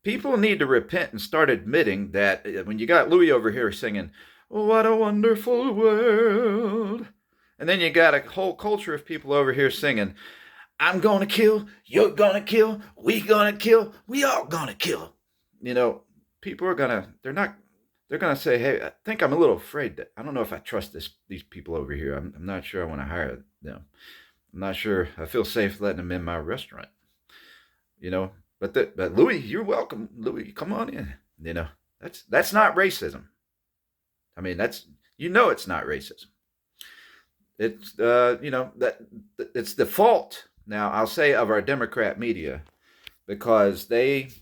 people need to repent and start admitting that when you got Louis over here singing, "Oh, what a wonderful world," and then you got a whole culture of people over here singing, "I'm gonna kill, you're gonna kill, we gonna kill, we all gonna kill." You know, people are gonna, they're gonna say, "Hey, I think I'm a little afraid that I don't know if I trust these people over here. I'm not sure I want to hire them. I'm not sure I feel safe letting them in my restaurant." You know, but Louis, you're welcome. Louis, come on in. You know, that's not racism. I mean, it's not racism. It's that it's the fault now. I'll say of our Democrat media because it's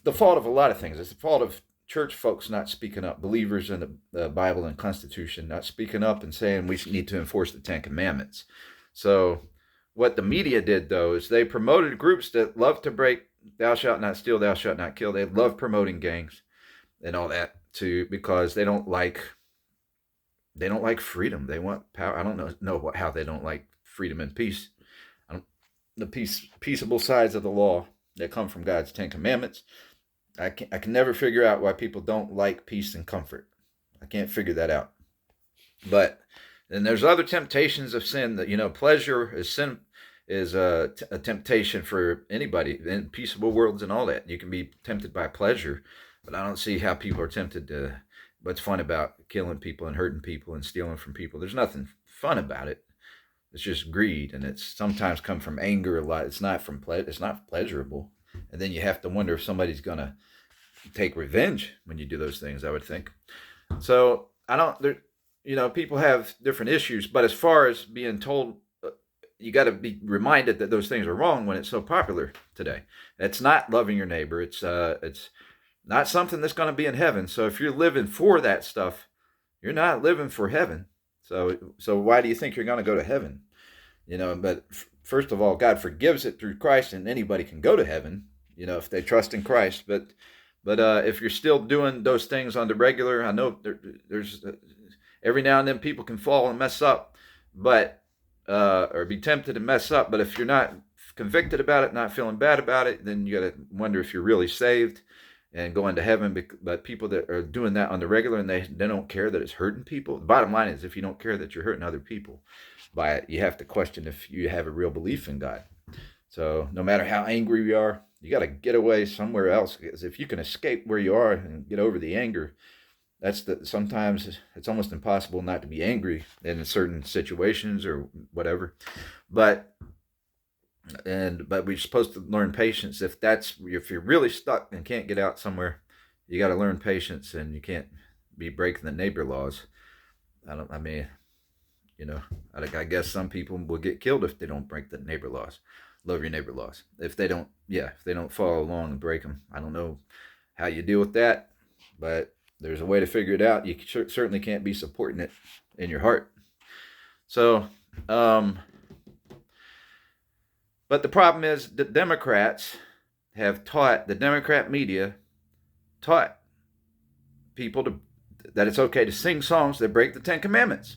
the fault of a lot of things. It's the fault of church folks not speaking up, believers in the Bible and Constitution not speaking up and saying we need to enforce the Ten Commandments. So what the media did though is they promoted groups that love to break "Thou shalt not steal, thou shalt not kill." They love promoting gangs and all that too because they don't like freedom. They want power. I don't know how they don't like freedom and peace. I don't, the peaceable sides of the law that come from God's Ten Commandments. I can never figure out why people don't like peace and comfort. I can't figure that out. But then there's other temptations of sin that pleasure is sin is a temptation for anybody in peaceable worlds and all that. You can be tempted by pleasure, but I don't see how people are tempted to. What's fun about killing people and hurting people and stealing from people? There's nothing fun about it. It's just greed, and it's sometimes come from anger a lot. It's not it's not pleasurable, and then you have to wonder if somebody's gonna take revenge when you do those things. I would think. So I don't. People have different issues, but as far as being told, you got to be reminded that those things are wrong when it's so popular today. It's not loving your neighbor. It's not something that's going to be in heaven. So if you're living for that stuff, you're not living for heaven. So why do you think you're going to go to heaven? But first of all, God forgives it through Christ, and anybody can go to heaven. If they trust in Christ. But if you're still doing those things on the regular, I know there's every now and then people can fall and mess up, but or be tempted to mess up. But if you're not convicted about it, not feeling bad about it, then you got to wonder if you're really saved and going to heaven. But people that are doing that on the regular and they don't care that it's hurting people. The bottom line is if you don't care that you're hurting other people by it, you have to question if you have a real belief in God. So no matter how angry you are, you got to get away somewhere else, because if you can escape where you are and get over the anger, sometimes it's almost impossible not to be angry in certain situations or whatever. But we're supposed to learn patience. If you're really stuck and can't get out somewhere, you got to learn patience, and you can't be breaking the neighbor laws. I guess some people will get killed if they don't break the neighbor laws. Love your neighbor laws. If they don't follow along and break them, I don't know how you deal with that, but there's a way to figure it out. You certainly can't be supporting it in your heart. So, but the problem is the Democrats the Democrat media taught people that it's okay to sing songs that break the Ten Commandments.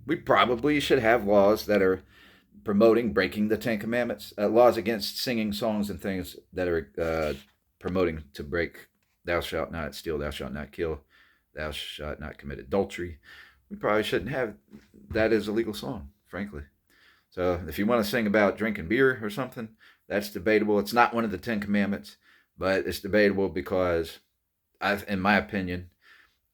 We probably should have laws that are promoting breaking the Ten Commandments, laws against singing songs and things that are promoting to break "Thou shalt not steal, thou shalt not kill, thou shalt not commit adultery." We probably shouldn't have that as a legal song, frankly. So if you want to sing about drinking beer or something, that's debatable. It's not one of the Ten Commandments, but it's debatable because in my opinion,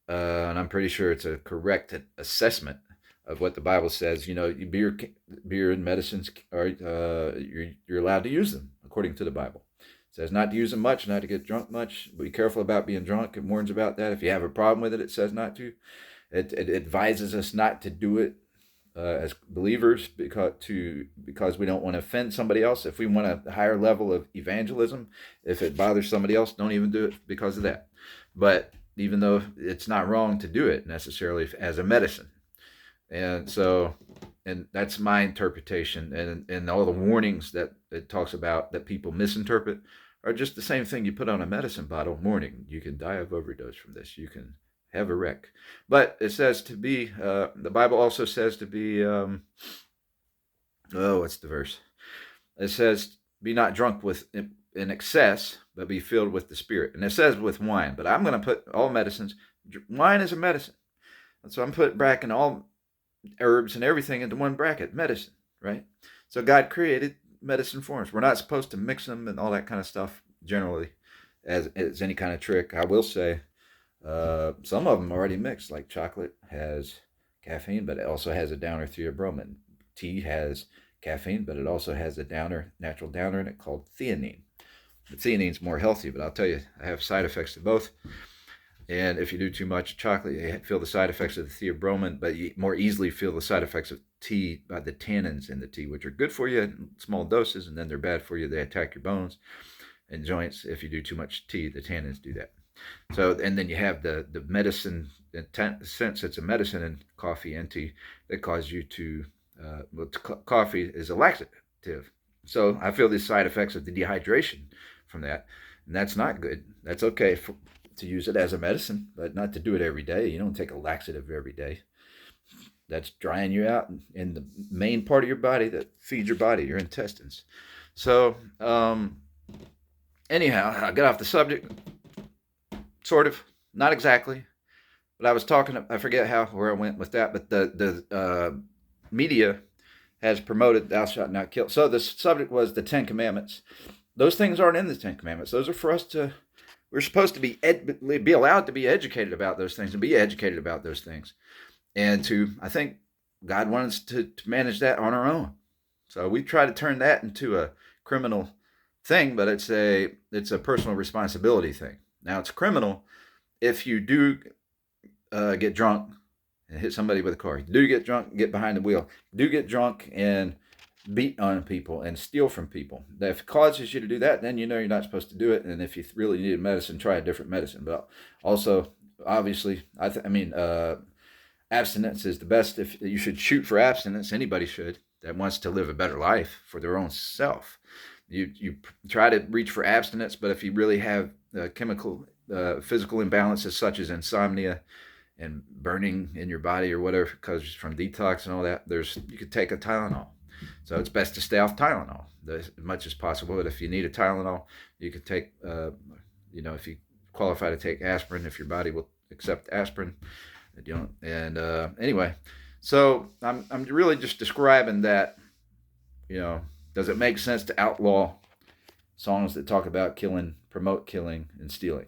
and I'm pretty sure it's a correct assessment of what the Bible says. Beer and medicines are you're allowed to use them according to the Bible. It says not to use them much, not to get drunk much. Be careful about being drunk. It warns about that. If you have a problem with it, it says not to. It advises us not to do it as believers because we don't want to offend somebody else. If we want a higher level of evangelism, if it bothers somebody else, don't even do it because of that. But even though it's not wrong to do it necessarily as a medicine. And that's my interpretation. And all the warnings that it talks about that people misinterpret are just the same thing you put on a medicine bottle. Warning, you can die of overdose from this. You can have a wreck. But it says to be, the Bible also says to be, what's the verse? It says, be not drunk in excess, but be filled with the Spirit. And it says with wine, but I'm going to put all medicines. Wine is a medicine. And so I'm putting bracketing all herbs and everything into one bracket, medicine, right? So God created medicine forms. We're not supposed to mix them and all that kind of stuff generally as any kind of trick. I will say some of them already mixed, like chocolate has caffeine, but it also has a downer theobromine. Tea has caffeine, but it also has a downer, natural downer in it called theanine. The theanine's more healthy, but I'll tell you, I have side effects to both. And if you do too much chocolate, you feel the side effects of the theobromine, but you more easily feel the side effects of tea by the tannins in the tea, which are good for you in small doses, and then they're bad for you. They attack your bones and joints. If you do too much tea, the tannins do that. So, and then you have the medicine, since it's a medicine in coffee and tea, that cause you to, coffee is a laxative. So I feel the side effects of the dehydration from that. And that's not good. That's okay to use it as a medicine, but not to do it every day. You don't take a laxative every day. That's drying you out in the main part of your body that feeds your body, your intestines. So, anyhow, I got off the subject, sort of, not exactly, but I was talking, I forget where I went with that, but the media has promoted thou shalt not kill. So the subject was the 10 Commandments. Those things aren't in the 10 Commandments. Those are for us to, we're supposed to be allowed to be educated about those things and be educated about those things. And I think God wants us to manage that on our own. So we try to turn that into a criminal thing, but it's a personal responsibility thing. Now it's criminal if you do get drunk and hit somebody with a car. You do get drunk, get behind the wheel. You do get drunk and beat on people and steal from people. If it causes you to do that, then you know you're not supposed to do it. And if you really need medicine, try a different medicine. But also, obviously, abstinence is the best. If you should shoot for abstinence, anybody should that wants to live a better life for their own self. You try to reach for abstinence, but if you really have chemical, physical imbalances such as insomnia and burning in your body or whatever, because from detox and all that, you could take a Tylenol. So it's best to stay off Tylenol as much as possible. But if you need a Tylenol, you could take, if you qualify to take aspirin, if your body will accept aspirin. Anyway, so I'm really just describing that, does it make sense to outlaw songs that talk about killing, promote killing, and stealing?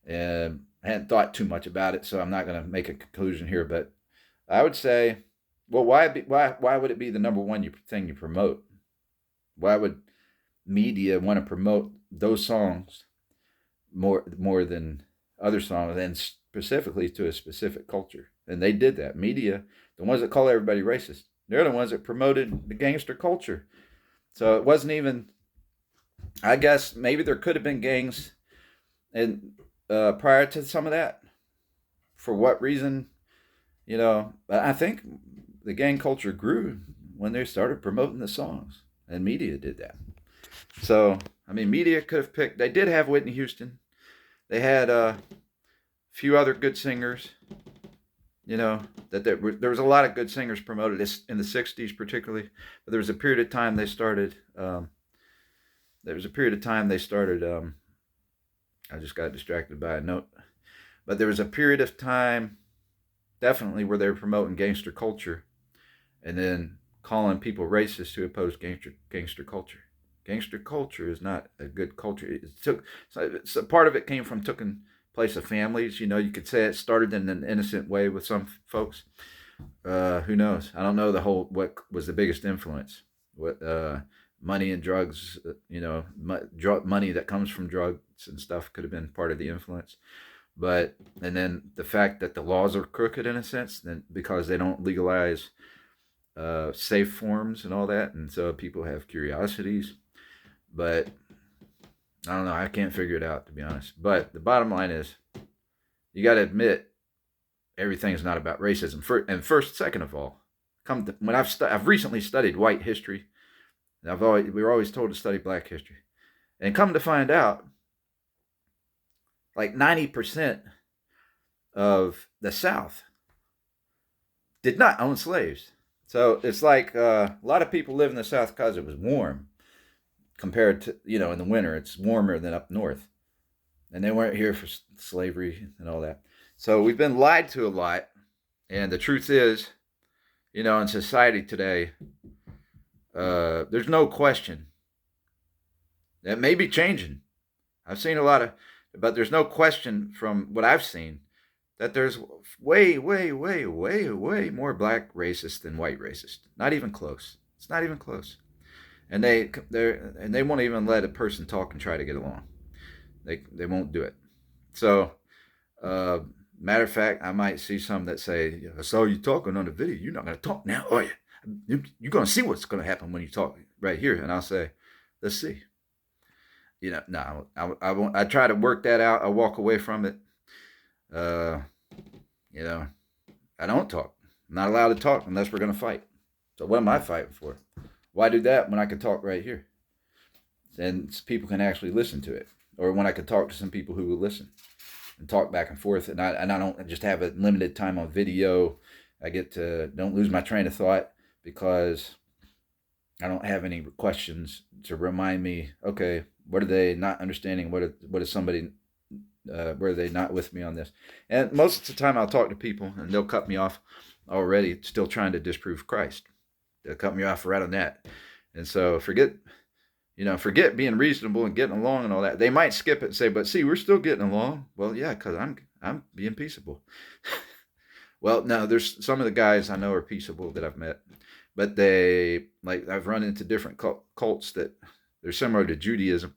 And I hadn't thought too much about it, so I'm not going to make a conclusion here. But I would say, well, why would it be the number one thing you promote? Why would media want to promote those songs more than other songs, and specifically to a specific culture? And they did that. Media, the ones that call everybody racist, they're the ones that promoted the gangster culture. So it wasn't even, I guess maybe there could have been gangs and prior to some of that. For what reason? But I think the gang culture grew when they started promoting the songs, and media did that. So, media could have picked, they did have Whitney Houston. They had a few other good singers, there was a lot of good singers promoted in the 60s particularly, but there was a period of time they started, I just got distracted by a note, but there was a period of time definitely where they were promoting gangster culture and then calling people racist who oppose gangster culture. Gangster culture is not a good culture. So part of it came from taking place of families. You could say it started in an innocent way with some folks. Who knows? I don't know what was the biggest influence. What money and drugs, money that comes from drugs and stuff could have been part of the influence. And then the fact that the laws are crooked in a sense, then because they don't legalize safe forms and all that, and so people have curiosities. But I don't know. I can't figure it out, to be honest. But the bottom line is, you got to admit everything's not about racism. Second of all, when I've recently studied white history, and we were always told to study black history, and come to find out, like 90% of the South did not own slaves. So it's like a lot of people live in the South because it was warm. compared to, in the winter, it's warmer than up north. And they weren't here for slavery and all that. So we've been lied to a lot. And the truth is, in society today, there's no question. That may be changing. I've seen a lot but there's no question from what I've seen that there's way, way, way, way, way more black racists than white racists. Not even close. It's not even close. And they won't even let a person talk and try to get along. They won't do it. So, matter of fact, I might see some that say, "I saw you talking on the video. You're not going to talk now, are you? You're going to see what's going to happen when you talk right here." And I'll say, "Let's see." No, I won't. I try to work that out. I walk away from it. I don't talk. I'm not allowed to talk unless we're going to fight. So what am I fighting for? Why do that when I could talk right here? And people can actually listen to it. Or when I could talk to some people who will listen and talk back and forth. And I don't just have a limited time on video. I don't lose my train of thought because I don't have any questions to remind me, okay, what are they not understanding? What is somebody, where are they not with me on this? And most of the time I'll talk to people and they'll cut me off already, still trying to disprove Christ. They'll cut me off right on that. And so forget being reasonable and getting along and all that. They might skip it and say, but see, we're still getting along. Well, yeah, because I'm being peaceable. Well, no, there's some of the guys I know are peaceable that I've met. But I've run into different cults that they're similar to Judaism,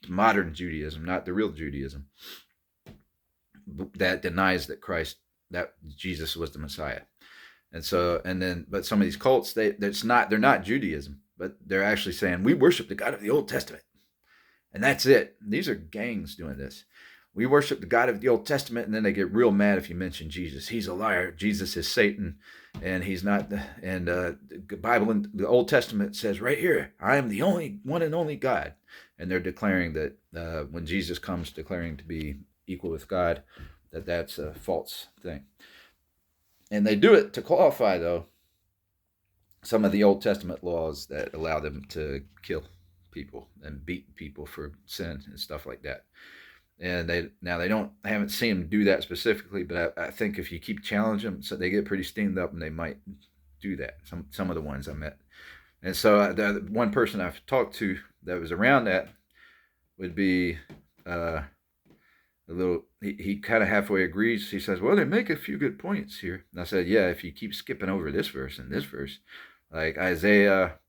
modern Judaism, not the real Judaism, that denies that Jesus was the Messiah. And so, but some of these cults, they're not Judaism, but they're actually saying, we worship the God of the Old Testament. And that's it. These are gangs doing this. We worship the God of the Old Testament, and then they get real mad if you mention Jesus. He's a liar. Jesus is Satan, and he's not. The Bible in the Old Testament says right here, I am the only one and only God. And they're declaring that when Jesus comes declaring to be equal with God, that's a false thing. And they do it to qualify, though, some of the Old Testament laws that allow them to kill people and beat people for sin and stuff like that. And they haven't seen them do that specifically, but I think if you keep challenging them, so they get pretty steamed up, and they might do that. Some of the ones I met, and so the one person I've talked to that was around that would be a little. He kind of halfway agrees. He says, "Well, they make a few good points here." And I said, "Yeah, if you keep skipping over this verse and this verse, like Isaiah."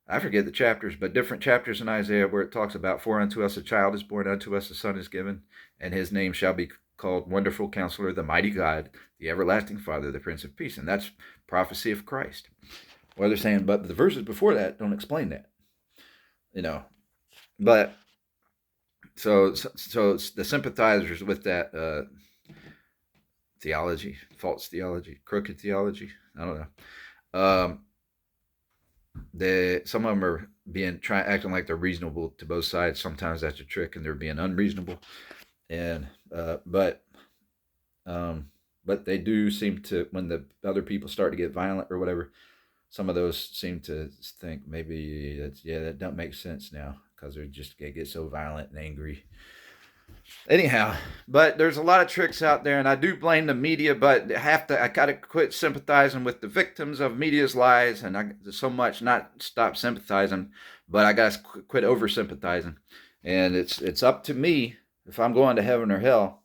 I forget the chapters, but different chapters in Isaiah where it talks about, for unto us a child is born, unto us a son is given, and his name shall be called Wonderful Counselor, the Mighty God, the Everlasting Father, the Prince of Peace. And that's prophecy of Christ. Well, they're saying, but the verses before that don't explain that. But so the sympathizers with that theology, false theology, crooked theology, I don't know. Some of them are acting like they're reasonable to both sides. Sometimes that's a trick, and they're being unreasonable. And but they do seem to, when the other people start to get violent or whatever, some of those seem to think maybe that don't make sense now because they get so violent and angry. Anyhow, but there's a lot of tricks out there, and I do blame the media, but I gotta quit sympathizing with the victims of media's lies, and not stop sympathizing, but I gotta quit over sympathizing. And it's up to me if I'm going to heaven or hell.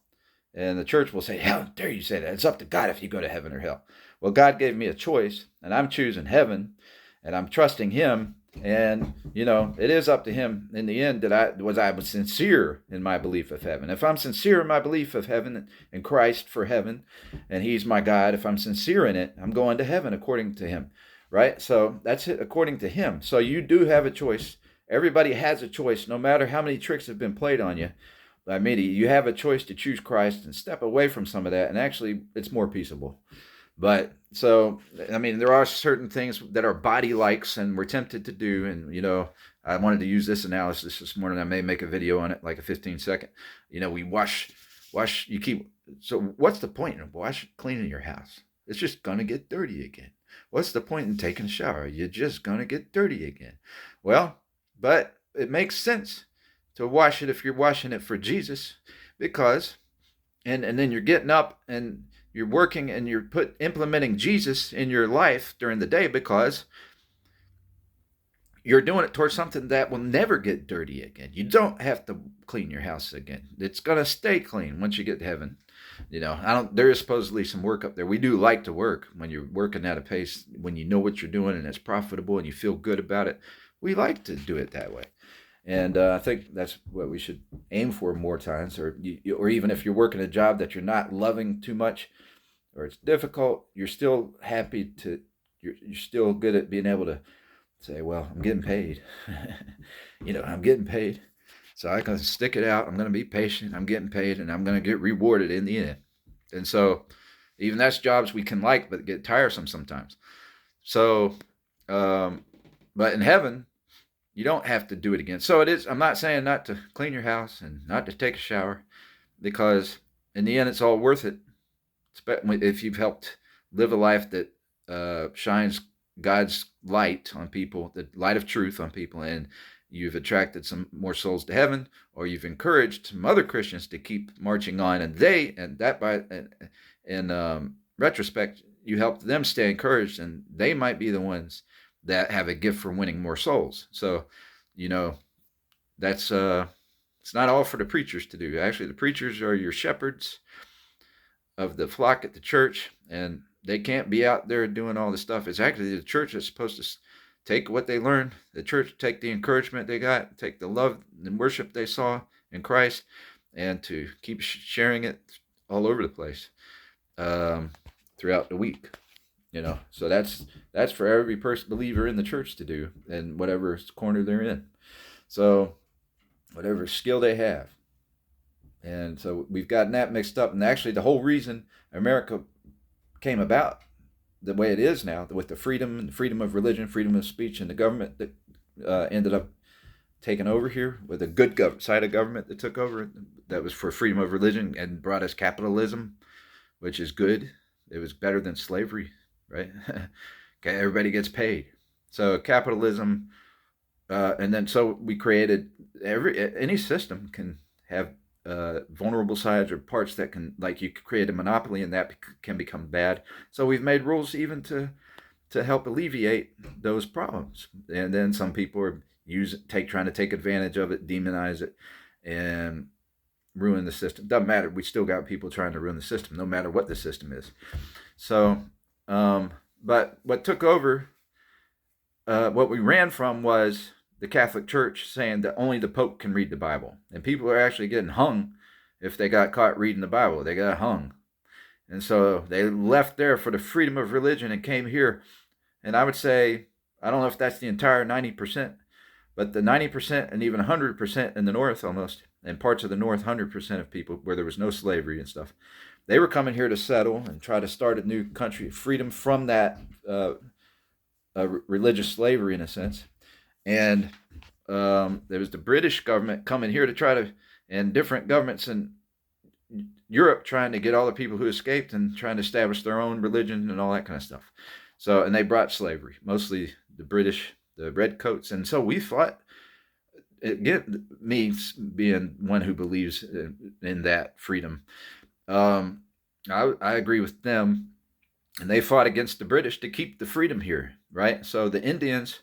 And the church will say, how dare you say that? It's up to God if you go to heaven or hell. Well, God gave me a choice, and I'm choosing heaven, and I'm trusting him. And, it is up to him in the end that I was sincere in my belief of heaven. If I'm sincere in my belief of heaven and Christ for heaven, and he's my God, if I'm sincere in it, I'm going to heaven according to him, right? So that's it, according to him. So you do have a choice. Everybody has a choice, no matter how many tricks have been played on you by media. You have a choice to choose Christ and step away from some of that, and actually it's more peaceable. But so, there are certain things that our body likes and we're tempted to do. And, I wanted to use this analysis this morning. I may make a video on it, like a 15-second. We wash, so what's the point of cleaning your house? It's just going to get dirty again. What's the point in taking a shower? You're just going to get dirty again. Well, but it makes sense to wash it if you're washing it for Jesus, because and then you're getting up and you're working and you're implementing Jesus in your life during the day, because you're doing it towards something that will never get dirty again. You don't have to clean your house again. It's going to stay clean once you get to heaven. There is supposedly some work up there. We do like to work when you're working at a pace, when you know what you're doing and it's profitable and you feel good about it. We like to do it that way. And I think that's what we should aim for more times. Or even if you're working a job that you're not loving too much, or it's difficult, you're still happy you're still good at being able to say, well, I'm getting paid. I'm getting paid. So I can stick it out. I'm going to be patient. I'm getting paid, and I'm going to get rewarded in the end. And so even that's jobs we can like, but get tiresome sometimes. So, but in heaven, you don't have to do it again. So I'm not saying not to clean your house and not to take a shower, because in the end, it's all worth it. If you've helped live a life that shines God's light on people, the light of truth on people, and you've attracted some more souls to heaven, or you've encouraged some other Christians to keep marching on, in retrospect, you helped them stay encouraged, and they might be the ones that have a gift for winning more souls. So, that's it's not all for the preachers to do. Actually, the preachers are your shepherds of the flock at the church, and they can't be out there doing all this stuff. It's actually the church that's supposed to take what they learned, the church take the encouragement they got, take the love and worship they saw in Christ, and to keep sharing it all over the place throughout the week. So that's for every believer in the church to do, in whatever corner they're in. So whatever skill they have. And so we've gotten that mixed up. And actually the whole reason America came about the way it is now, with the freedom of religion, freedom of speech, and the government that ended up taking over here, with a good side of government that took over, that was for freedom of religion and brought us capitalism, which is good. It was better than slavery, right? Okay, everybody gets paid. So capitalism, and then so we created any system can have vulnerable sides or parts that can, like, you could create a monopoly and that can become bad. So we've made rules even to help alleviate those problems. And then some people are trying to take advantage of it, demonize it, and ruin the system. Doesn't matter. We still got people trying to ruin the system, no matter what the system is. So, but what took over, what we ran from was the Catholic Church saying that only the Pope can read the Bible. And people are actually getting hung if they got caught reading the Bible. They got hung. And so they left there for the freedom of religion and came here. And I would say, I don't know if that's the entire 90%, but the 90% and even 100% in the North almost, and parts of the North, 100% of people where there was no slavery and stuff, they were coming here to settle and try to start a new country, freedom from that religious slavery in a sense. And there was the British government coming here to try to, and different governments in Europe trying to get all the people who escaped and trying to establish their own religion and all that kind of stuff. So, and they brought slavery, mostly the British, the redcoats. And so we fought, me being one who believes in that freedom, I agree with them. And they fought against the British to keep the freedom here, right? So the Indians,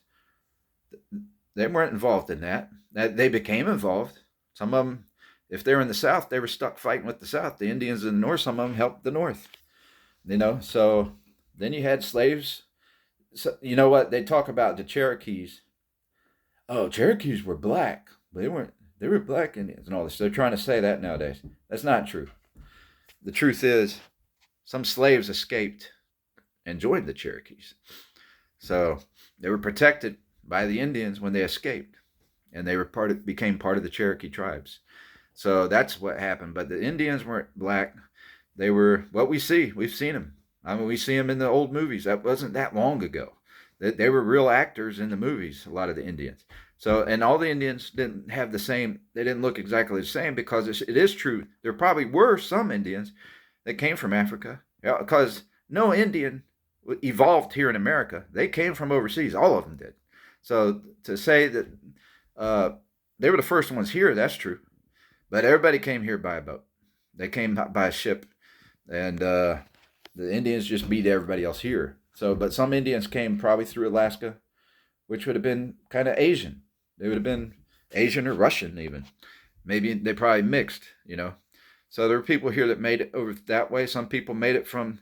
they weren't involved in that. They became involved. Some of them, if they were in the South, they were stuck fighting with the South. The Indians in the North, some of them helped the North. So then you had slaves. So, you know what? They talk about the Cherokees. Oh, Cherokees were black. They weren't. They were black Indians and all this. They're trying to say that nowadays. That's not true. The truth is, some slaves escaped and joined the Cherokees. So they were protected by the Indians when they escaped, and they were became part of the Cherokee tribes. So that's what happened. But the Indians weren't black. They were what we see. We've seen them. I mean, we see them in the old movies. That wasn't that long ago. They were real actors in the movies, a lot of the Indians. So, and all the Indians didn't have the same, they didn't look exactly the same, because it is true. There probably were some Indians that came from Africa, because no Indian evolved here in America. They came from overseas. All of them did. So to say that Uh, they were the first ones here, that's true. But everybody came here by a boat. They came by a ship, and the Indians just beat everybody else here. So, but some Indians came probably through Alaska, which would have been kind of Asian. They would have been Asian or Russian even. Maybe they probably mixed, you know. So there were people here that made it over that way. Some people made it from,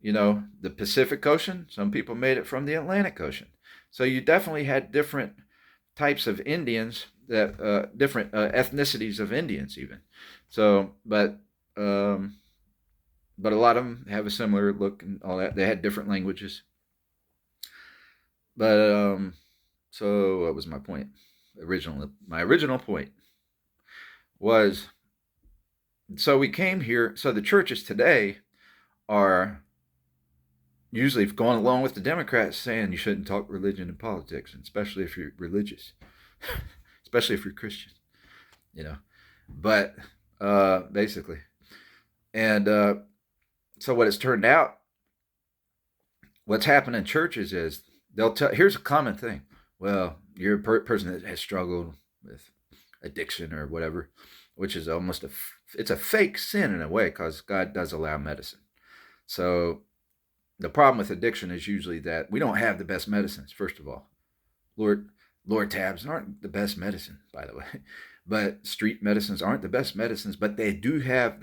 the Pacific Ocean. Some people made it from the Atlantic Ocean. So you definitely had different types of Indians, that different ethnicities of Indians even. So, um, but a lot of them have a similar look and all that. They had different languages. But so what was my point? My original point was, so we came here. So the churches today are usually going along with the Democrats saying you shouldn't talk religion and politics, and especially if you're religious, especially if you're Christian, you know. But basically, and so what it's turned out, what's happened in churches is they'll tell. Here's a common thing. Well, you're a person that has struggled with addiction or whatever, which is almost it's a fake sin in a way, because God does allow medicine. So the problem with addiction is usually that we don't have the best medicines. First of all, Lortabs aren't the best medicine, by the way, but street medicines aren't the best medicines. But they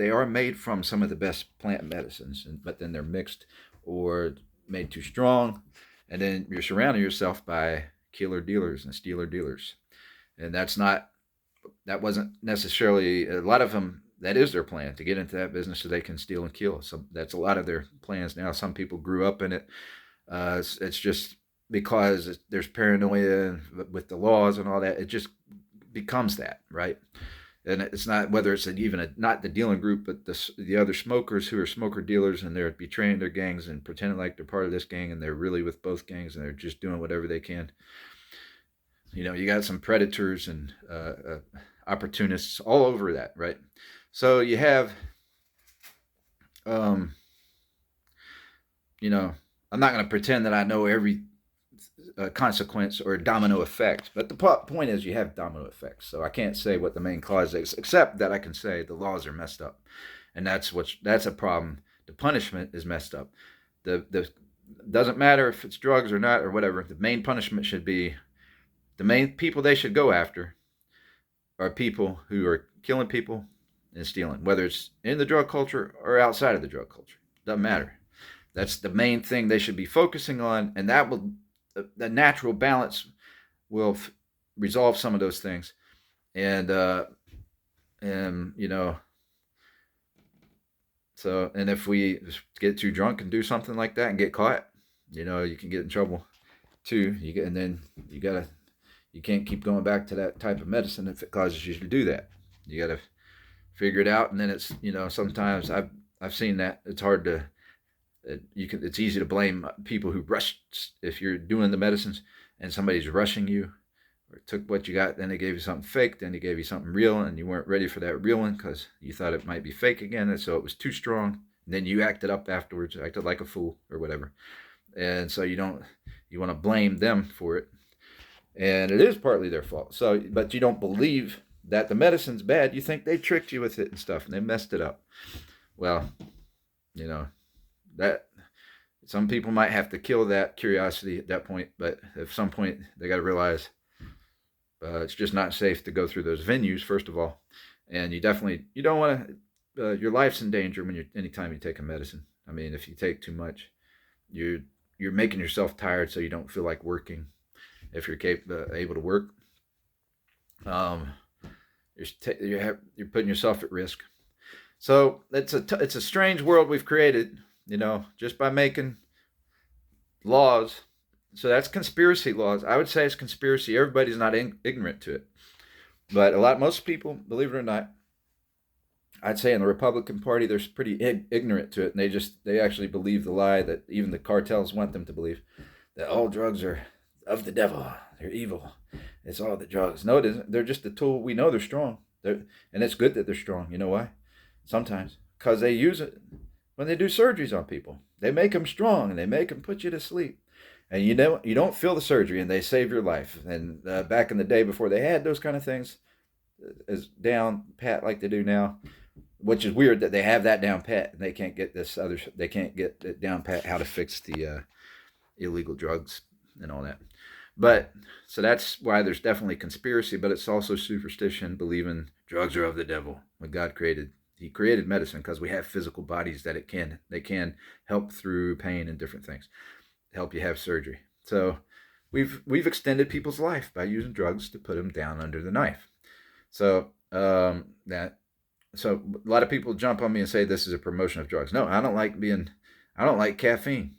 are made from some of the best plant medicines, but then they're mixed or made too strong, and then you're surrounding yourself by killer dealers and stealer dealers, and that wasn't necessarily a lot of them. That is their plan, to get into that business so they can steal and kill. So that's a lot of their plans now. Some people grew up in it. It's just because there's paranoia with the laws and all that. It just becomes that, right? And it's not whether it's not the dealing group, but the other smokers who are smoker dealers, and they're betraying their gangs and pretending like they're part of this gang, and they're really with both gangs, and they're just doing whatever they can. You got some predators and opportunists all over that, right? So you have, I'm not going to pretend that I know every consequence or domino effect, but the point is you have domino effects. So I can't say what the main cause is, except that I can say the laws are messed up, and that's a problem. The punishment is messed up. The doesn't matter if it's drugs or not or whatever. The main punishment should be, the main people they should go after are people who are killing people and stealing, whether it's in the drug culture or outside of the drug culture. Doesn't matter. That's the main thing they should be focusing on, and that will, the natural balance will resolve some of those things. And so, and if we get too drunk and do something like that and get caught, you can get in trouble too. And then you can't keep going back to that type of medicine if it causes you to do that. You got to figure it out. And then it's, sometimes I've seen that it's hard to, it's easy to blame people who rush. If you're doing the medicines and somebody's rushing you or took what you got, then they gave you something fake, then they gave you something real, and you weren't ready for that real one because you thought it might be fake again, and so it was too strong. And then you acted up afterwards, acted like a fool or whatever. And so you want to blame them for it. And it is partly their fault. So, but you don't believe that the medicine's bad. You think they tricked you with it and stuff, and they messed it up. Well, that some people might have to kill that curiosity at that point, but at some point they got to realize it's just not safe to go through those venues, first of all, and you don't want to. Your life's in danger anytime you take a medicine. I mean, if you take too much, you're making yourself tired, so you don't feel like working. If you're able to work, you're putting yourself at risk. So it's a strange world we've created, just by making laws. So that's conspiracy laws. I would say it's conspiracy. Everybody's not ignorant to it, but most people, believe it or not, I'd say in the Republican Party, they're pretty ignorant to it, and they actually believe the lie that even the cartels want them to believe, that all drugs are of the devil. They're evil. It's all the drugs. No, it isn't. They're just a tool. We know they're strong. And it's good that they're strong. You know why? Sometimes because they use it when they do surgeries on people. They make them strong, and they make them put you to sleep. and you don't feel the surgery, and they save your life. And back in the day before they had those kind of things as down pat like they do now, which is weird that they have that down pat and they can't get this other. They can't get it down pat how to fix the illegal drugs and all that. But so that's why there's definitely conspiracy, but it's also superstition, believing drugs are of the devil. When God created, He created medicine because we have physical bodies that they can help through pain and different things, help you have surgery. So we've extended people's life by using drugs to put them down under the knife. So that so a lot of people jump on me and say this is a promotion of drugs. No, I don't like caffeine.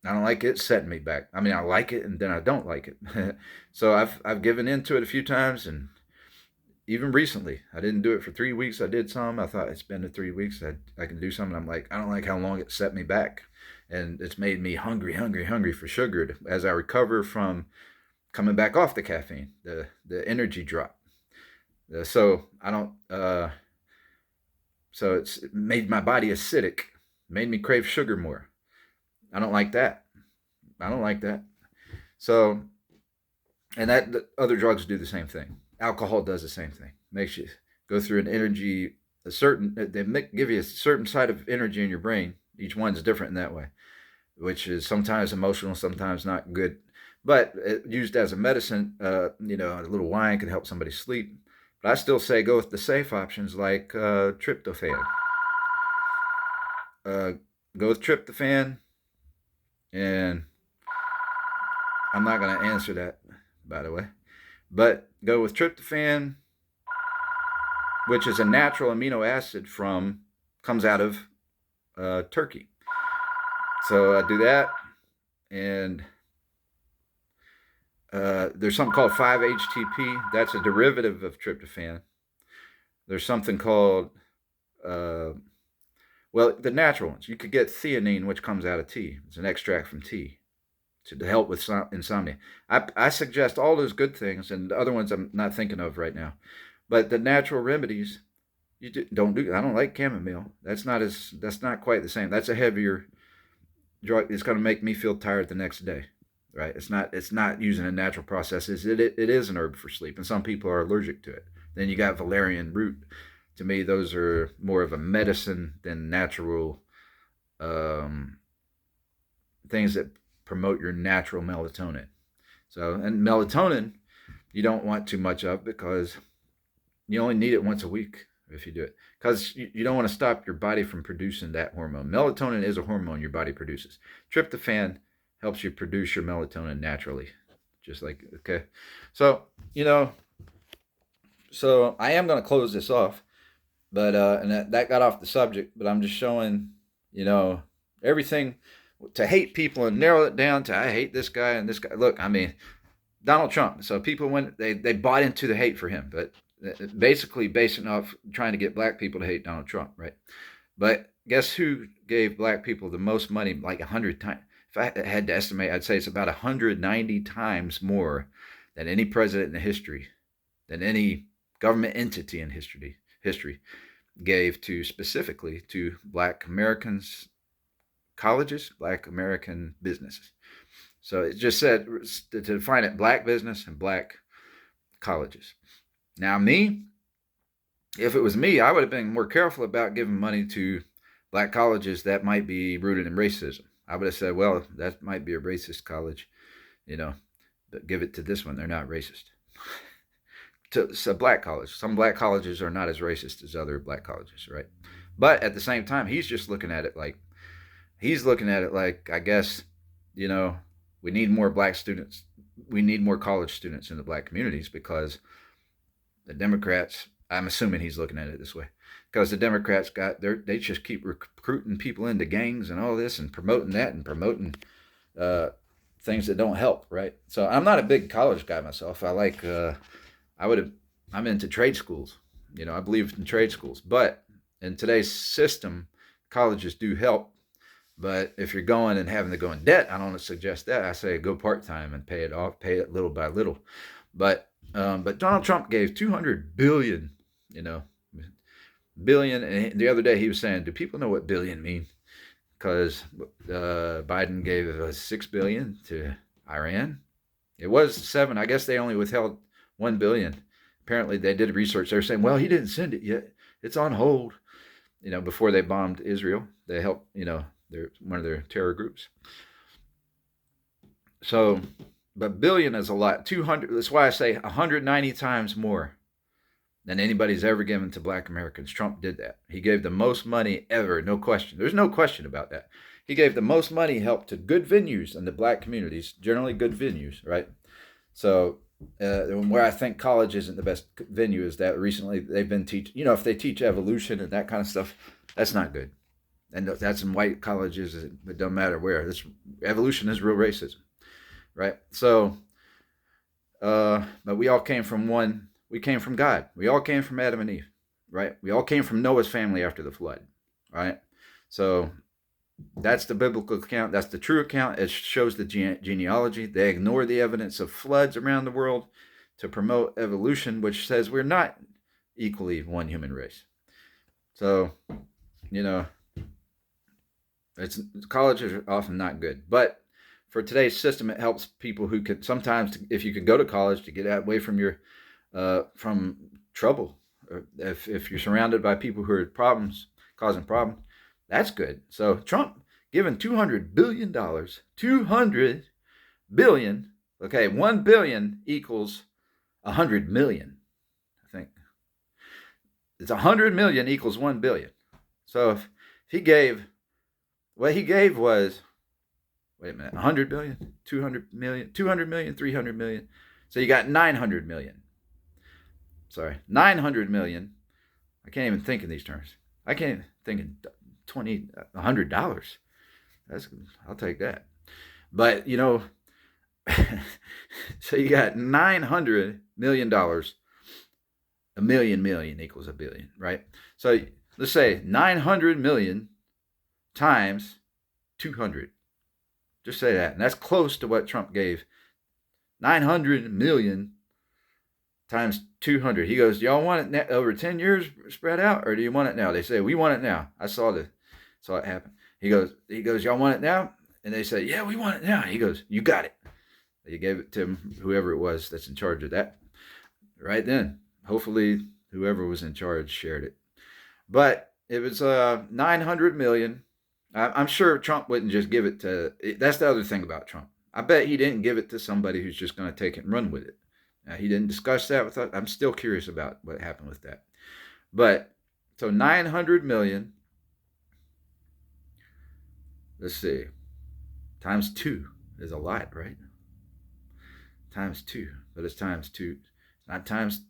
I don't like it setting me back. I mean, I like it and then I don't like it. So I've given into it a few times, and even recently, I didn't do it for 3 weeks. I did some. I thought it's been to 3 weeks. I can do something. I'm like, I don't like how long it set me back, and it's made me hungry for sugar. As I recover from coming back off the caffeine, the energy drop. So I don't. So it's made my body acidic, made me crave sugar more. I don't like that. I don't like that. So, and that the other drugs do the same thing. Alcohol does the same thing. Makes you go through an energy, they give you a certain side of energy in your brain. Each one's different in that way, which is sometimes emotional, sometimes not good. But used as a medicine, a little wine can help somebody sleep. But I still say go with the safe options like tryptophan. Go with tryptophan. And I'm not going to answer that, by the way. But go with tryptophan, which is a natural amino acid comes out of turkey. So I do that. And there's something called 5-HTP. That's a derivative of tryptophan. There's something called, the natural ones. You could get theanine, which comes out of tea. It's an extract from tea to help with insomnia. I suggest all those good things, and the other ones I'm not thinking of right now. But the natural remedies, don't do. I don't like chamomile. That's not quite the same. That's a heavier drug. It's going to make me feel tired the next day. Right? It's not using a natural process. It is an herb for sleep, and some people are allergic to it. Then you got valerian root. To me, those are more of a medicine than natural things that promote your natural melatonin. So, and melatonin, you don't want too much of because you only need it once a week if you do it. Because you don't want to stop your body from producing that hormone. Melatonin is a hormone your body produces. Tryptophan helps you produce your melatonin naturally. Just like, okay. So, so I am going to close this off. But and that got off the subject, but I'm just showing, everything to hate people and narrow it down to I hate this guy and this guy. Look, I mean, Donald Trump. So people they bought into the hate for him, but basically basing off trying to get black people to hate Donald Trump, right? But guess who gave black people the most money? Like 100 times. If I had to estimate, I'd say it's about 190 times more than any president in history, than any government entity in history gave specifically to black Americans, colleges, black American businesses. So it just said to define it, black business and black colleges. Now if it was me, I would have been more careful about giving money to black colleges that might be rooted in racism. I would have said, well, that might be a racist college, but give it to this one. They're not racist. To a black college. Some black colleges are not as racist as other black colleges, right? But at the same time, he's just looking at it like, I guess, we need more black students. We need more college students in the black communities because the Democrats, I'm assuming he's looking at it this way, because the Democrats they just keep recruiting people into gangs and all this and promoting that and promoting things that don't help, right? So I'm not a big college guy myself. I'm into trade schools. I believe in trade schools. But in today's system, colleges do help. But if you're going and having to go in debt, I don't suggest that. I say go part-time and pay it off, pay it little by little. But Donald Trump gave $200 billion, billion. And the other day he was saying, do people know what billion mean? because Biden gave $6 billion to Iran. It was 7. I guess they only withheld $1 billion. Apparently, they did research. They're saying, well, he didn't send it yet. It's on hold. Before they bombed Israel, they helped. They're one of their terror groups. So, but billion is a lot. 200. That's why I say 190 times more than anybody's ever given to Black Americans. Trump did that. He gave the most money ever, no question. There's no question about that. He gave the most money, help to good venues in the Black communities, generally good venues, right? So, where I think college isn't the best venue is that recently they've been if they teach evolution and that kind of stuff, that's not good. And that's in white colleges. It don't matter where. This evolution is real racism, right? So, but we all came from one. We came from God. We all came from Adam and Eve, right? We all came from Noah's family after the flood, right? So that's the biblical account. That's the true account. It shows the genealogy. They ignore the evidence of floods around the world to promote evolution, which says we're not equally one human race. So, colleges are often not good. But for today's system, it helps people who could sometimes, if you could go to college to get away from your from trouble. Or if you're surrounded by people who are causing problems, that's good. So Trump giving $200 billion, $200 billion. Okay, 1 billion equals 100 million. I think it's 100 million equals 1 billion. So if he gave, what he gave was, wait a minute, 100 billion, 200 million, 200 million, 300 million. So you got 900 million. Sorry, 900 million. I can't even think in these terms. I can't think in $100. I'll take that. But so you got $900 million. A million equals a billion, right? So let's say 900 million times 200. Just say that, and that's close to what Trump gave. 900 million times 200. He goes, y'all want it over 10 years spread out, or do you want it now? They say, we want it now. I saw it happen. He goes, y'all want it now? And they say, yeah, we want it now. He goes, you got it. He gave it to whoever it was that's in charge of that. Right then, hopefully whoever was in charge shared it. But it was 900 million. I'm sure Trump wouldn't just give it to, that's the other thing about Trump. I bet he didn't give it to somebody who's just going to take it and run with it. Now, he didn't discuss that with us. I'm still curious about what happened with that. But, so 900 million, let's see, times 2 is a lot, right? Times 2, but it's times 2. It's not times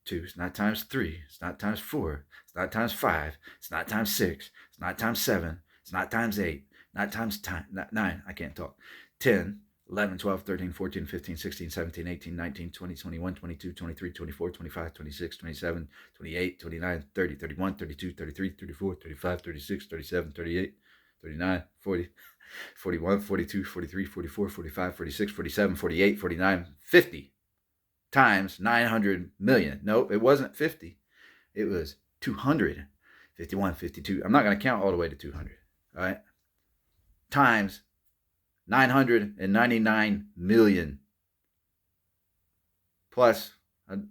2. It's not times 3. It's not times 4. It's not times 5. It's not times 6. It's not times 7. It's not times 8. Not times 9. I can't talk. 10. 11, 12, 13, 14, 15, 16, 17, 18, 19, 20, 21, 22, 23, 24, 25, 26, 27, 28, 29, 30, 31, 32, 33, 34, 35, 36, 37, 38, 39, 40, 41, 42, 43, 44, 45, 46, 47, 48, 49, 50 times 900 million. Nope, it wasn't 50. It was 200, 51, 52. I'm not going to count all the way to 200. All right? Times 999 million plus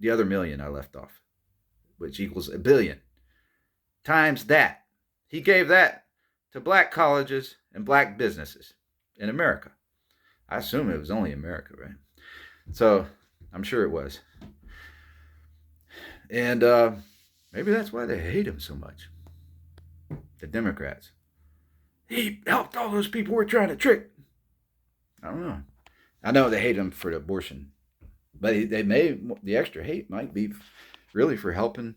the other million I left off, which equals a billion. Times that. He gave that to Black colleges and Black businesses in America. I assume it was only America, right? So I'm sure it was. And maybe that's why they hate him so much. The Democrats. He helped all those people we're trying to trick. I don't know. I know they hate him for the abortion, but the extra hate might be really for helping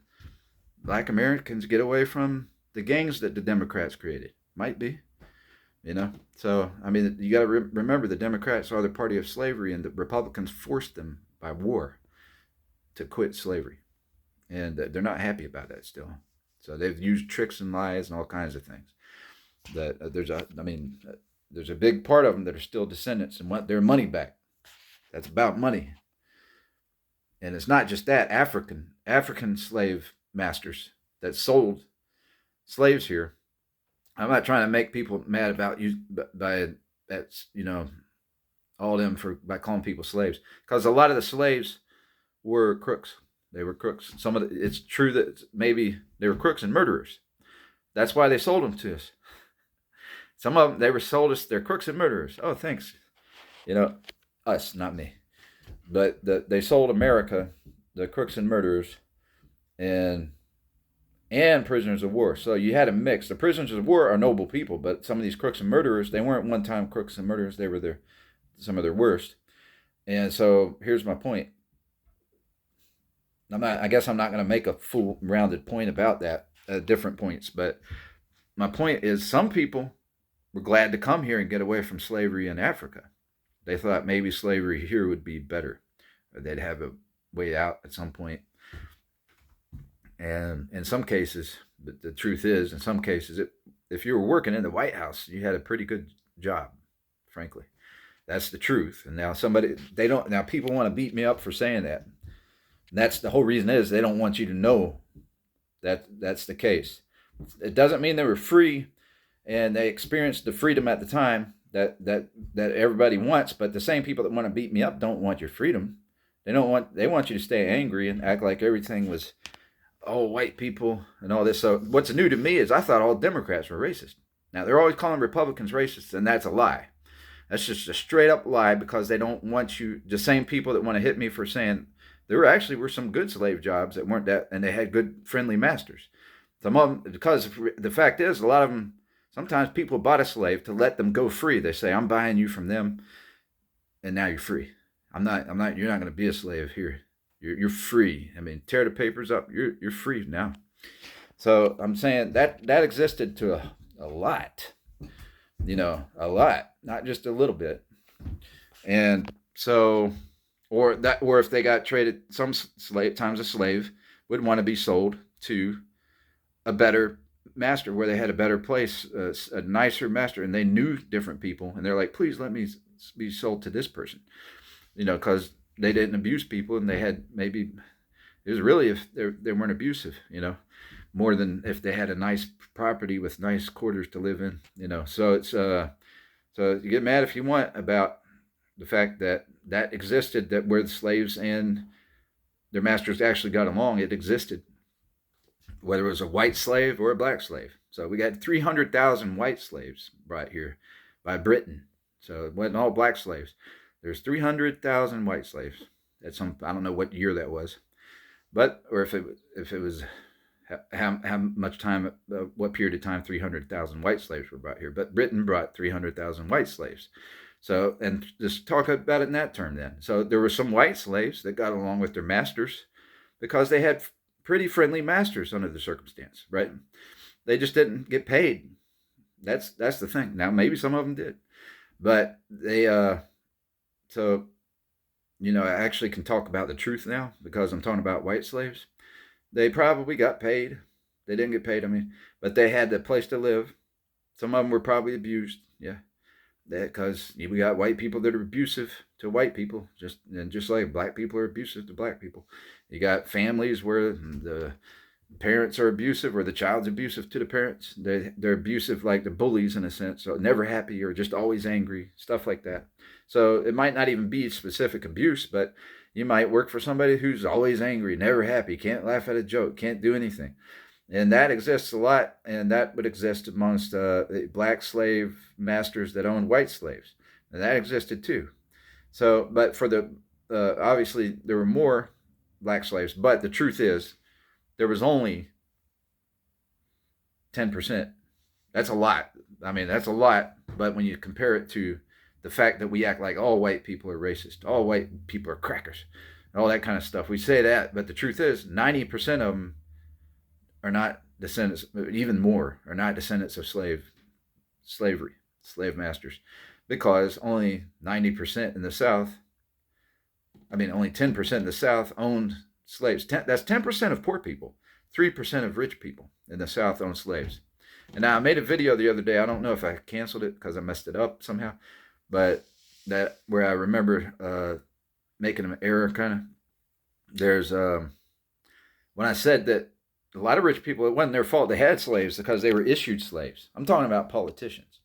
Black Americans get away from the gangs that the Democrats created. Might be, So, I mean, you got to remember the Democrats are the party of slavery, and the Republicans forced them by war to quit slavery. And they're not happy about that still. So they've used tricks and lies and all kinds of things. There's a big part of them that are still descendants and want their money back. That's about money. And it's not just that. African slave masters that sold slaves here. I'm not trying to make people mad about you by that's all them for by calling people slaves, because a lot of the slaves were crooks. They were crooks. It's true that maybe they were crooks and murderers. That's why they sold them to us. Some of them, they were sold us. They're crooks and murderers. Oh, thanks. Us, not me. But they sold America, the crooks and murderers, and prisoners of war. So you had a mix. The prisoners of war are noble people, but some of these crooks and murderers, they weren't one-time crooks and murderers. They were some of their worst. And so here's my point. I guess I'm not going to make a full rounded point about that, different points, but my point is some people were glad to come here and get away from slavery in Africa. They thought maybe slavery here would be better, or they'd have a way out at some point. And in some cases, but the truth is, in some cases, if you were working in the White House, you had a pretty good job, frankly. That's the truth. And now people want to beat me up for saying that. And that's the whole reason is they don't want you to know that that's the case. It doesn't mean they were free and they experienced the freedom at the time that everybody wants, but the same people that want to beat me up don't want your freedom. They want you to stay angry and act like everything was all white people and all this. So what's new to me is I thought all Democrats were racist. Now they're always calling Republicans racist, and that's a lie. That's just a straight up lie, because they don't want you, the same people that want to hit me for saying there were some good slave jobs that weren't that, and they had good friendly masters. Some of them, because the fact is, a lot of them, sometimes people bought a slave to let them go free. They say, I'm buying you from them, and now you're free. You're not going to be a slave here. You're free. I mean, tear the papers up. You're free now. So I'm saying that existed to a lot, a lot, not just a little bit. And so, or if they got traded, some times a slave would want to be sold to a better master where they had a better place, a nicer master, and they knew different people, and they're like, please let me be sold to this person, because they didn't abuse people, and they had maybe, it was really if they weren't abusive, more than if they had a nice property with nice quarters to live in, so it's so you get mad if you want about the fact that existed, that where the slaves and their masters actually got along. It existed, whether it was a white slave or a black slave. So we got 300,000 white slaves brought here by Britain. So it wasn't all black slaves. There's 300,000 white slaves. I don't know what year that was, but or if it was how much time, what period of time 300,000 white slaves were brought here. But Britain brought 300,000 white slaves. So, and just talk about it in that term then. So there were some white slaves that got along with their masters because they had pretty friendly masters under the circumstance, right? They just didn't get paid. That's the thing. Now, maybe some of them did, but they, so, I actually can talk about the truth now because I'm talking about white slaves. They probably got paid. They didn't get paid, but they had a place to live. Some of them were probably abused. Yeah. Because we got white people that are abusive to white people, just like black people are abusive to black people. You got families where the parents are abusive, or the child's abusive to the parents. They're abusive, like the bullies in a sense, so never happy or just always angry, stuff like that. So it might not even be specific abuse, but you might work for somebody who's always angry, never happy, can't laugh at a joke, can't do anything. And that exists a lot, and that would exist amongst black slave masters that owned white slaves. And that existed too. So, but for obviously there were more black slaves, but the truth is there was only 10%. That's a lot. That's a lot, but when you compare it to the fact that we act like all white people are racist, all white people are crackers, all that kind of stuff, we say that, but the truth is 90% of them are not descendants, even more, are not descendants of slave masters, because only 90% in the South, only 10% in the South owned slaves. That's 10% of poor people. 3% of rich people in the South owned slaves. And now I made a video the other day. I don't know if I canceled it because I messed it up somehow, but that where I remember making an error kind of. There's when I said that a lot of rich people, it wasn't their fault they had slaves because they were issued slaves. I'm talking about politicians.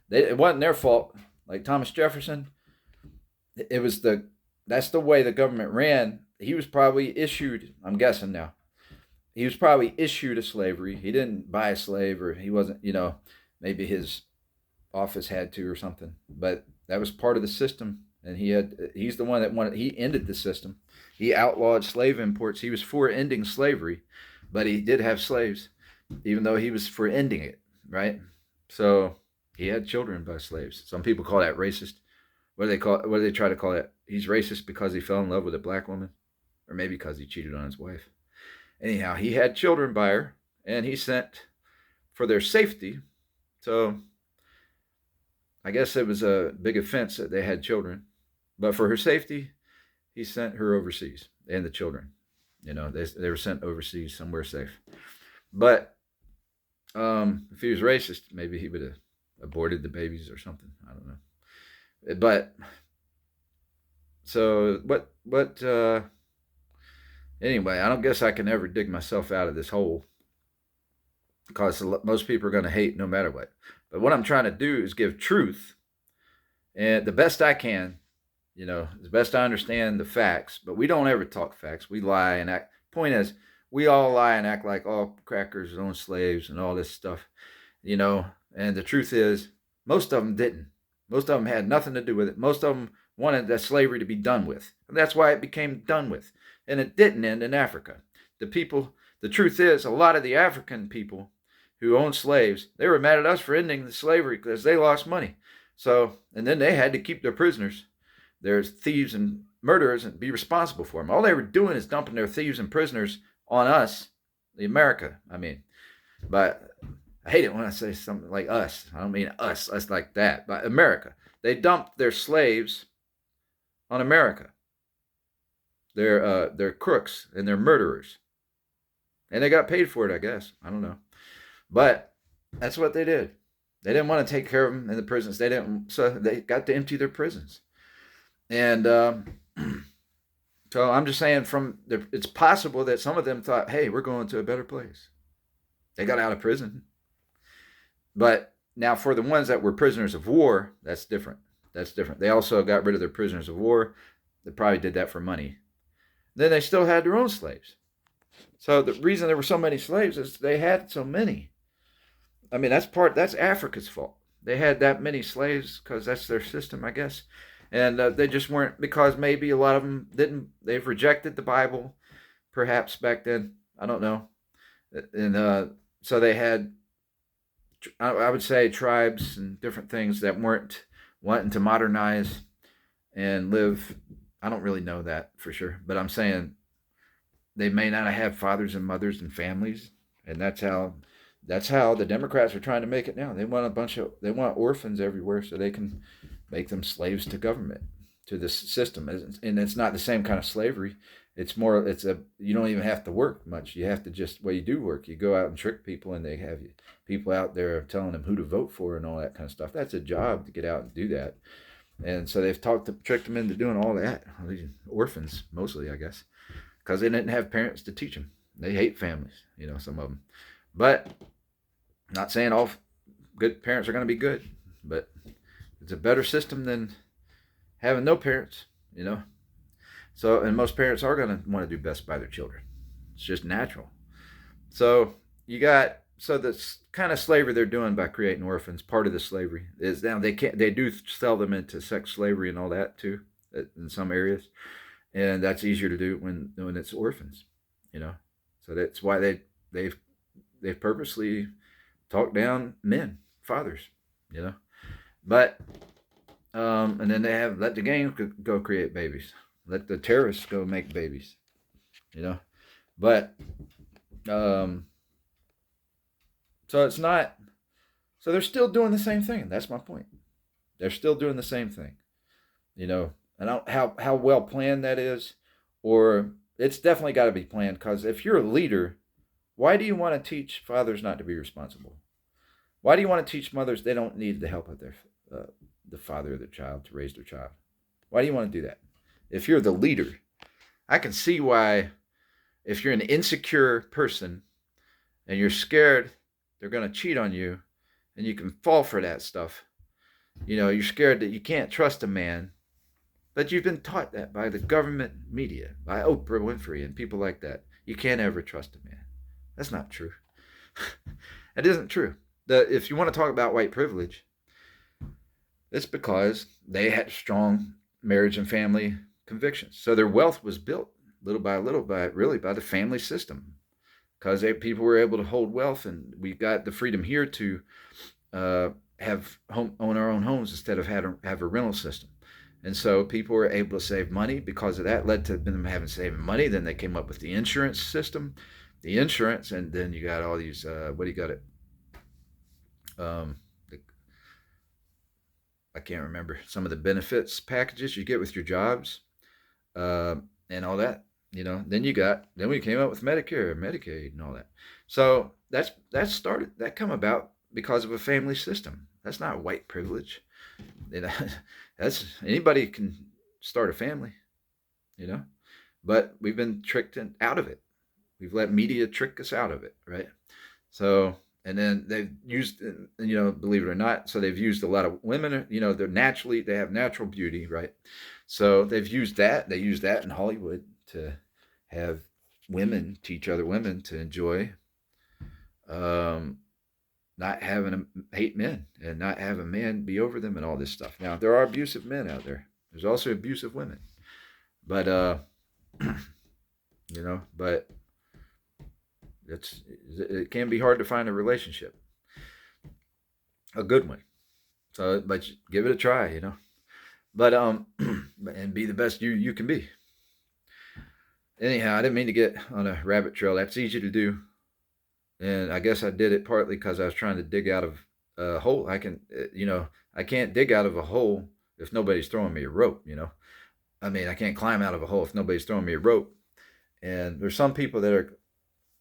It wasn't their fault. Like Thomas Jefferson, it was that's the way the government ran. He was probably issued, I'm guessing now, he was probably issued a slavery. He didn't buy a slave, or he wasn't, maybe his office had to or something. But that was part of the system. And he's the one that he ended the system. He outlawed slave imports. He was for ending slavery, but he did have slaves, even though he was for ending it, right? So he had children by slaves. Some people call that racist. What do they try to call it? He's racist because he fell in love with a black woman, or maybe because he cheated on his wife. Anyhow, he had children by her, and he sent for their safety. So I guess it was a big offense that they had children, but for her safety, he sent her overseas and the children. They were sent overseas somewhere safe. But if he was racist, maybe he would have aborted the babies or something. I don't know. But so anyway, I don't guess I can ever dig myself out of this hole, because most people are going to hate no matter what. But what I'm trying to do is give truth, and the best I can, the best I understand the facts. But we don't ever talk facts. We lie and act. Point is, we all lie and act like all crackers own slaves and all this stuff, And the truth is, most of them didn't. Most of them had nothing to do with it. Most of them wanted that slavery to be done with. And that's why it became done with. And it didn't end in Africa. The truth is, a lot of the African people who owned slaves, they were mad at us for ending the slavery because they lost money. So, and then they had to keep their prisoners, their thieves and murderers, and be responsible for them. All they were doing is dumping their thieves and prisoners on us, the America, I mean. But I hate it when I say something like us. I don't mean us like that, but America. They dumped their slaves on America. They're crooks and they're murderers. And they got paid for it, I guess. I don't know. But that's what they did. They didn't want to take care of them in the prisons. So they got to empty their prisons. And so I'm just saying, it's possible that some of them thought, hey, we're going to a better place. They got out of prison. But now for the ones that were prisoners of war, that's different. They also got rid of their prisoners of war. They probably did that for money. Then they still had their own slaves. So the reason there were so many slaves is they had so many. I mean, that's Africa's fault. They had that many slaves because that's their system, I guess. And they just weren't, because maybe a lot of them they've rejected the Bible, perhaps back then. I don't know. And so they had, I would say, tribes and different things that weren't wanting to modernize and live. I don't really know that for sure, but I'm saying they may not have fathers and mothers and families, and that's how the Democrats are trying to make it now. They want orphans everywhere so they can make them slaves to government, to this system. And it's not the same kind of slavery. It's more, you don't even have to work much. You have to you do work. You go out and trick people, and they have people out there telling them who to vote for and all that kind of stuff. That's a job to get out and do that. And so they've tricked them into doing all that. These orphans, mostly, I guess, because they didn't have parents to teach them. They hate families, some of them. But I'm not saying all good parents are going to be good, but it's a better system than having no parents, So, and most parents are going to want to do best by their children. It's just natural. So this kind of slavery they're doing by creating orphans, part of the slavery is now they do sell them into sex slavery and all that too, in some areas. And that's easier to do when it's orphans, So that's why they've purposely talked down men, fathers, But and then they let the gangs go create babies, let the terrorists go make babies, But so it's not. So they're still doing the same thing. That's my point. They're still doing the same thing, And how well planned that is, or it's definitely got to be planned. Because if you're a leader, why do you want to teach fathers not to be responsible? Why do you want to teach mothers they don't need the help of the father of their child to raise their child? Why do you want to do that? If you're the leader, I can see why. If you're an insecure person and you're scared they're going to cheat on you, and you can fall for that stuff. You're scared that you can't trust a man, but you've been taught that by the government media, by Oprah Winfrey and people like that. You can't ever trust a man. That's not true. It isn't true. If you want to talk about white privilege, it's because they had strong marriage and family convictions. So their wealth was built little by little by the family system, because people were able to hold wealth, and we got the freedom here to own our own homes instead of have a rental system. And so people were able to save money. Because of that, led to them having saving money. Then they came up with the insurance system, and then you got all these. What do you got it? I can't remember some of the benefits packages you get with your jobs, and all that. Then we came up with Medicare, Medicaid, and all that. So that come about because of a family system. That's not white privilege. That's anybody can start a family, but we've been tricked out of it. We've let media trick us out of it, right? So, and then they've used, believe it or not, so they've used a lot of women, they have natural beauty, right? So they've used that. They use that in Hollywood to have women teach other women to enjoy not having to hate men and not have a man be over them and all this stuff. Now, there are abusive men out there. There's also abusive women. But, but it can be hard to find a relationship, a good one. So, but give it a try, but, and be the best you can be. Anyhow, I didn't mean to get on a rabbit trail. That's easy to do. And I guess I did it partly because I was trying to dig out of a hole. I can't dig out of a hole if nobody's throwing me a rope, I can't climb out of a hole if nobody's throwing me a rope. And there's some people that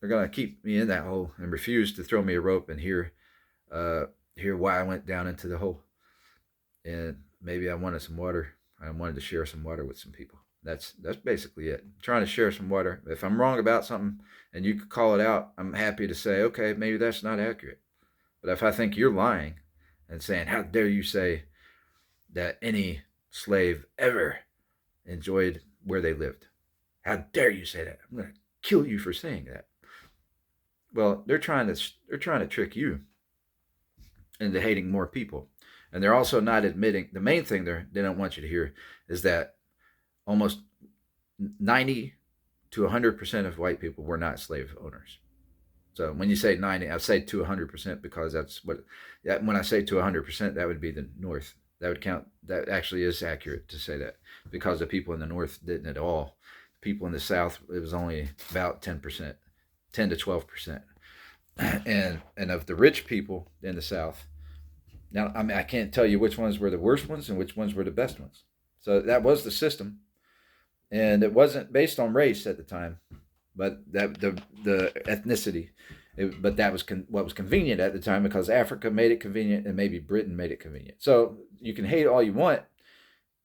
they're going to keep me in that hole and refuse to throw me a rope and hear why I went down into the hole. And maybe I wanted some water. I wanted to share some water with some people. That's basically it. I'm trying to share some water. If I'm wrong about something and you could call it out, I'm happy to say, okay, maybe that's not accurate. But if I think you're lying and saying, how dare you say that any slave ever enjoyed where they lived? How dare you say that? I'm going to kill you for saying that. Well, they're trying to trick you into hating more people. And they're also not admitting, the main thing they don't want you to hear is that almost 90 to 100% of white people were not slave owners. So when you say 90, I say to 100% because that's when I say to 100%, that would be the North. That would count. That actually is accurate to say that, because the people in the North didn't at all. People in the South, it was only about 10%, 10 to 12%. And of the rich people in the South, now, I can't tell you which ones were the worst ones and which ones were the best ones. So that was the system. And it wasn't based on race at the time, but that the ethnicity. But that was what was convenient at the time, because Africa made it convenient and maybe Britain made it convenient. So you can hate all you want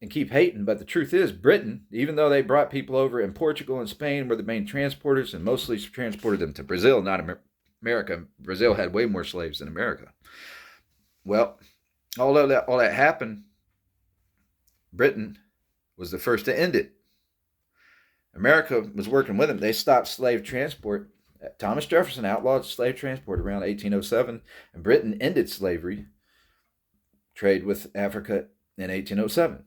and keep hating, but the truth is Britain, even though they brought people over, and Portugal and Spain were the main transporters and mostly transported them to Brazil, not America. Brazil had way more slaves than America. Well, all that happened, Britain was the first to end it. America was working with them. They stopped slave transport. Thomas Jefferson outlawed slave transport around 1807, and Britain ended slavery trade with Africa in 1807.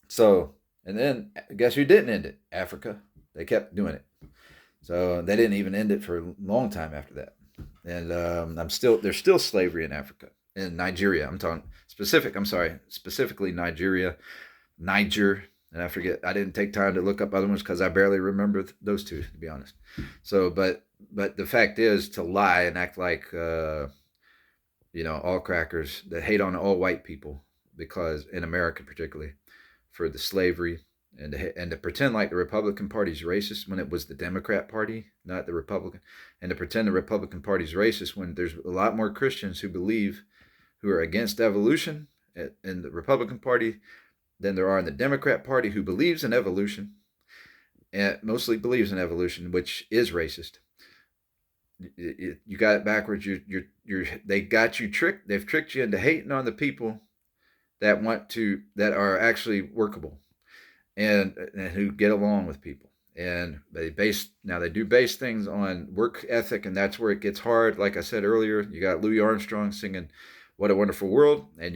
So, and then guess who didn't end it? Africa. They kept doing it. So they didn't even end it for a long time after that. And there's still slavery in Africa, in Nigeria. Specifically Nigeria, Niger. And I forget, I didn't take time to look up other ones because I barely remember those two, to be honest. So, but the fact is, to lie and act like, all crackers that hate on all white people, because in America particularly, for the slavery, and to pretend like the Republican Party's racist when it was the Democrat Party, not the Republican, and to pretend the Republican Party's racist when there's a lot more Christians who are against evolution in the Republican Party than there are in the Democrat Party, who believes in evolution, and mostly believes in evolution, which is racist. You got it backwards. They got you tricked. They've tricked you into hating on the people that are actually workable and who get along with people. And they do base things on work ethic, and that's where it gets hard. Like I said earlier, you got Louis Armstrong singing "What a Wonderful World," and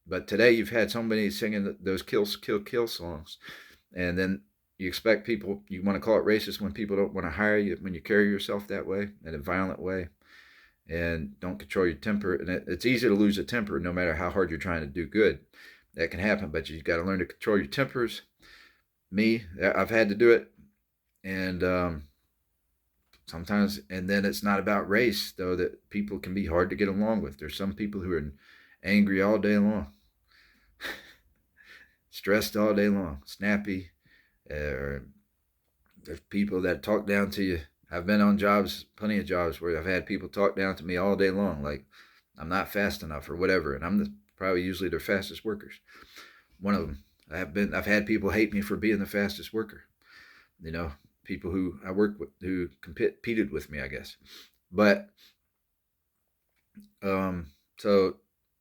but today you've had somebody singing those kill songs, and then you expect people, you want to call it racist when people don't want to hire you, when you carry yourself that way, in a violent way, and don't control your temper. And it's easy to lose a temper no matter how hard you're trying to do good. That can happen, but you got to learn to control your tempers. I've had to do it. And sometimes, and then it's not about race, though, that people can be hard to get along with. There's some people who are angry all day long, stressed all day long, snappy, or there's people that talk down to you. I've been on plenty of jobs where I've had people talk down to me all day long, like I'm not fast enough or whatever, and I'm probably usually their fastest workers. One of them. I've had people hate me for being the fastest worker. People who I worked with who competed with me, I guess. But so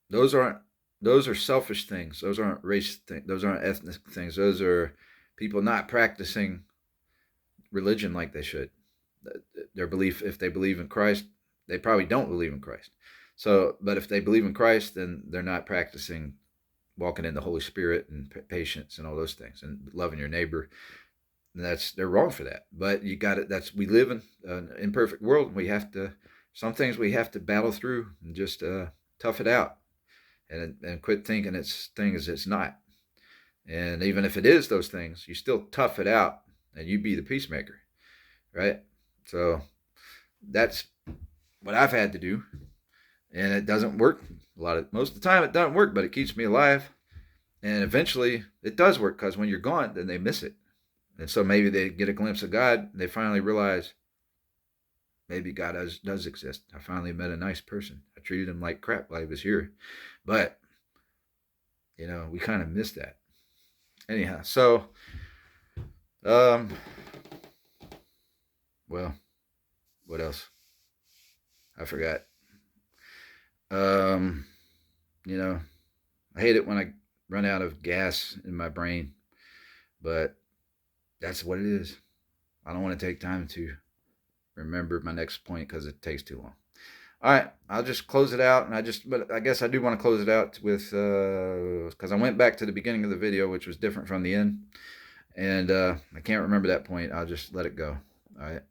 those are selfish things. Those aren't race things. Those aren't ethnic things. Those are people not practicing religion like they should. Their belief, if they believe in Christ, they probably don't believe in Christ. So, but if they believe in Christ, then they're not practicing walking in the Holy Spirit and patience and all those things and loving your neighbor. And they're wrong for that. But you got it. We live in an imperfect world. Some things we have to battle through and just tough it out and quit thinking it's not. And even if it is those things, you still tough it out and you be the peacemaker, right? So that's what I've had to do. And it doesn't work most of the time it doesn't work, but it keeps me alive. And eventually it does work, because when you're gone, then they miss it. And so maybe they get a glimpse of God and they finally realize maybe God does exist. I finally met a nice person. I treated him like crap while he was here. But, we kind of missed that. Anyhow, so, well, what else? I forgot. I hate it when I run out of gas in my brain, but that's what it is. I don't want to take time to remember my next point because it takes too long. All right, I'll just close it out, but I guess I do want to close it out with, because I went back to the beginning of the video, which was different from the end, and I can't remember that point. I'll just let it go. All right.